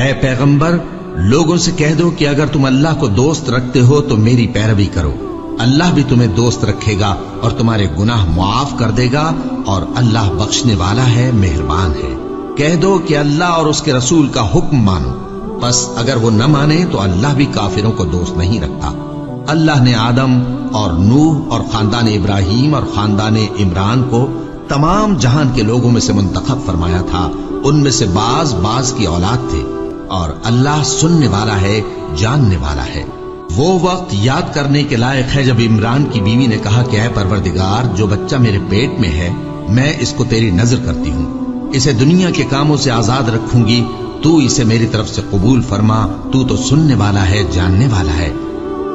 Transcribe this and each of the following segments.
اے پیغمبر لوگوں سے کہہ دو کہ اگر تم اللہ کو دوست رکھتے ہو تو میری پیروی کرو، اللہ بھی تمہیں دوست رکھے گا اور تمہارے گناہ معاف کر دے گا، اور اللہ بخشنے والا ہے، مہربان ہے۔ کہہ دو کہ اللہ اور اس کے رسول کا حکم مانو، بس اگر وہ نہ مانے تو اللہ بھی کافروں کو دوست نہیں رکھتا۔ اللہ نے آدم اور نوح اور خاندان ابراہیم اور خاندان عمران کو تمام جہان کے لوگوں میں سے منتخب فرمایا تھا، ان میں سے بعض کی اولاد تھے، اور اللہ سننے والا ہے، جاننے والا ہے۔ وہ وقت یاد کرنے کے لائق ہے جب عمران کی بیوی نے کہا کہ اے پروردگار، جو بچہ میرے پیٹ میں ہے میں اس کو تیری نذر کرتی ہوں، اسے دنیا کے کاموں سے آزاد رکھوں گی، تو اسے میری طرف سے قبول فرما، تو سننے والا ہے، جاننے والا ہے۔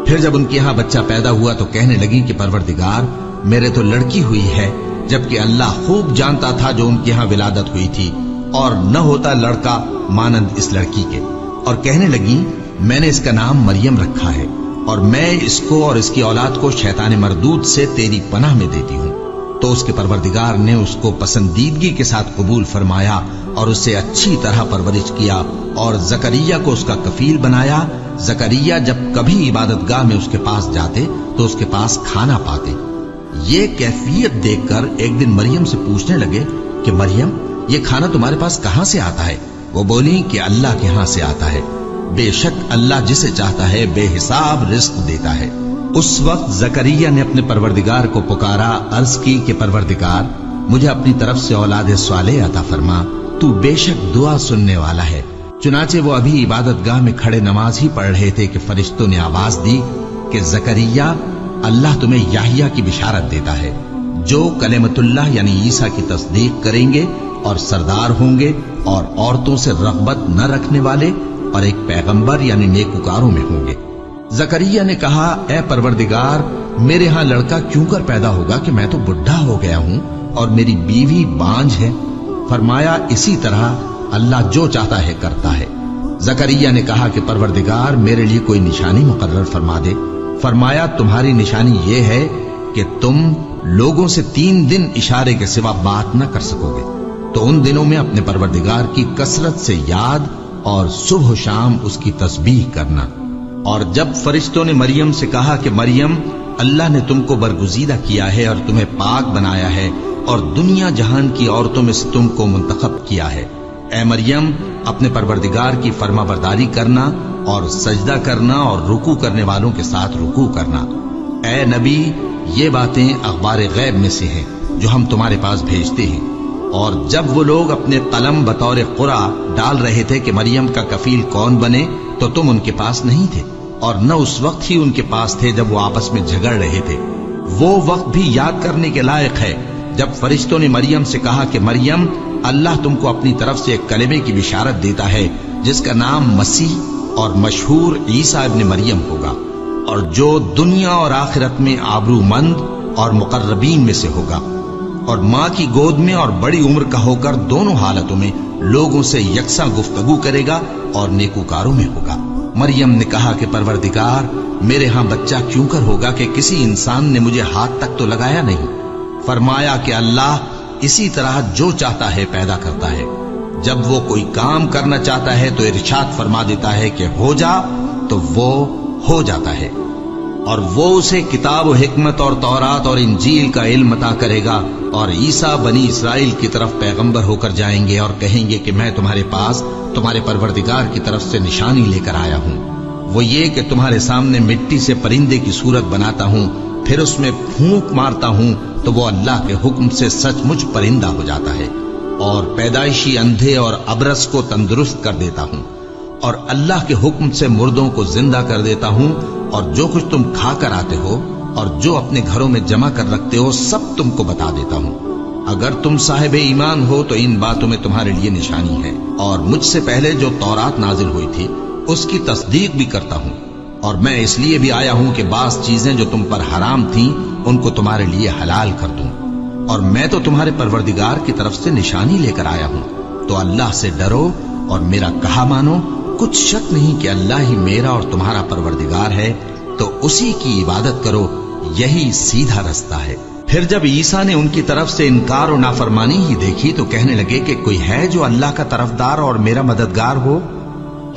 پھر جب ان کے یہاں بچہ پیدا ہوا تو کہنے لگی کہ پروردگار میرے تو لڑکی ہوئی ہے، جبکہ اللہ خوب جانتا تھا جو ان کے یہاں ولادت ہوئی تھی، اور نہ ہوتا لڑکا مانند اس لڑکی کے۔ اور کہنے لگی میں نے اس کا نام مریم رکھا ہے، اور میں اس کو اور اس کی اولاد کو شیطان مردود سے تیری پناہ میں دیتی ہوں۔ تو اس کے پروردگار نے اس کو پسندیدگی کے ساتھ قبول فرمایا اور اسے اچھی طرح پرورش کیا، اور زکریا کو اس کا کفیل بنایا۔ زکریا جب کبھی عبادت گاہ میں اس کے پاس جاتے تو اس کے پاس کھانا پاتے۔ یہ کیفیت دیکھ کر ایک دن مریم سے پوچھنے لگے کہ مریم یہ کھانا تمہارے پاس کہاں سے آتا ہے؟ وہ بولی کہ اللہ کے ہاں سے آتا ہے، بے شک اللہ جسے چاہتا ہے بے حساب رزق دیتا ہے۔ اس وقت زکریا نے اپنے پروردگار کو پکارا، عرض کی کہ پروردگار مجھے اپنی طرف سے اولاد صالح عطا فرما، تو بے شک دعا سننے والا ہے۔ چنانچہ وہ ابھی عبادت گاہ میں کھڑے نماز ہی پڑھ رہے تھے کہ فرشتوں نے آواز دی کہ زکریا اللہ تمہیں یحییٰ کی بشارت دیتا ہے، جو کلمۃ اللہ یعنی عیسیٰ کی تصدیق کریں گے اور سردار ہوں گے، اور عورتوں سے رغبت نہ رکھنے والے، اور ایک پیغمبر یعنی نیکوکاروں میں ہوں گے۔ زکریا نے کہا اے پروردگار میرے ہاں لڑکا کیوں کر پیدا ہوگا کہ میں تو بڈھا ہو گیا ہوں اور میری بیوی بانجھ ہے؟ فرمایا اسی طرح اللہ جو چاہتا ہے کرتا ہے۔ زکریا نے کہا کہ پروردگار میرے لیے کوئی نشانی مقرر فرما دے۔ فرمایا تمہاری نشانی یہ ہے کہ تم لوگوں سے 3 دن اشارے کے سوا بات نہ کر سکو گے، تو ان دنوں میں اپنے پروردگار کی کثرت سے یاد اور صبح و شام اس کی تسبیح کرنا۔ اور جب فرشتوں نے مریم سے کہا کہ مریم اللہ نے تم کو برگزیدہ کیا ہے اور تمہیں پاک بنایا ہے اور دنیا جہان کی عورتوں میں سے تم کو منتخب کیا ہے، اے مریم اپنے پروردگار کی فرما برداری کرنا اور سجدہ کرنا اور رکوع کرنے والوں کے ساتھ رکوع کرنا۔ اے نبی یہ باتیں اخبار غیب میں سے ہیں جو ہم تمہارے پاس بھیجتے ہیں۔ اور جب وہ لوگ اپنے قلم بطور قرعہ ڈال رہے تھے کہ مریم کا کفیل کون بنے تو تم ان کے پاس نہیں تھے، اور نہ اس وقت ہی ان کے پاس تھے جب وہ آپس میں جھگڑ رہے تھے۔ وہ وقت بھی یاد کرنے کے لائق ہے جب فرشتوں نے مریم سے کہا کہ مریم اللہ تم کو اپنی طرف سے ایک کلمے کی بشارت دیتا ہے جس کا نام مسیح اور مشہور عیسیٰ ابن مریم ہوگا، اور جو دنیا اور آخرت میں آبرو مند اور مقربین میں سے ہوگا، اور ماں کی گود میں اور بڑی عمر کا ہو کر دونوں حالتوں میں لوگوں سے یکساں گفتگو کرے گا اور نیکوکاروں میں ہوگا۔ مریم نے کہا کہ پروردگار میرے ہاں بچہ کیوں کر ہوگا کہ کسی انسان نے مجھے ہاتھ تک تو لگایا نہیں؟ فرمایا کہ اللہ اسی طرح جو چاہتا ہے پیدا کرتا ہے، جب وہ کوئی کام کرنا چاہتا ہے تو ارشاد فرما دیتا ہے کہ ہو جا تو وہ ہو جاتا ہے، اور وہ اسے کتاب و حکمت اور تورات اور انجیل کا علم عطا کرے گا، اور عیسیٰ بنی اسرائیل کی طرف پیغمبر ہو کر جائیں گے اور کہیں گے کہ میں تمہارے پاس تمہارے پروردگار کی طرف سے نشانی لے کر آیا ہوں، وہ یہ کہ تمہارے سامنے مٹی سے پرندے کی صورت بناتا ہوں، پھر اس میں پھونک مارتا ہوں تو وہ اللہ کے حکم سے سچ مچ پرندہ ہو جاتا ہے، اور پیدائشی اندھے اور ابرص کو تندرست کر دیتا ہوں، اور اللہ کے حکم سے مردوں کو زندہ کر دیتا ہوں، اور جو کچھ تم کھا کر آتے ہو اور جو اپنے گھروں میں جمع کر رکھتے ہو سب تم کو بتا دیتا ہوں۔ اگر تم صاحب ایمان ہو تو ان باتوں میں تمہارے لیے نشانی ہے، اور مجھ سے پہلے جو تورات نازل ہوئی تھی اس کی تصدیق بھی کرتا ہوں، اور میں اس لیے بھی آیا ہوں کہ بعض چیزیں جو تم پر حرام تھیں ان کو تمہارے لیے حلال کر دوں، اور میں تو تمہارے پروردگار کی طرف سے نشانی لے کر آیا ہوں، تو اللہ سے ڈرو اور میرا کہا مانو۔ کچھ شک نہیں کہ اللہ ہی میرا اور تمہارا پروردگار ہے، تو اسی کی عبادت کرو، یہی سیدھا رستہ ہے۔ پھر جب عیسیٰ نے ان کی طرف سے انکار و نافرمانی ہی دیکھی تو کہنے لگے کہ کوئی ہے جو اللہ کا طرفدار اور میرا مددگار ہو؟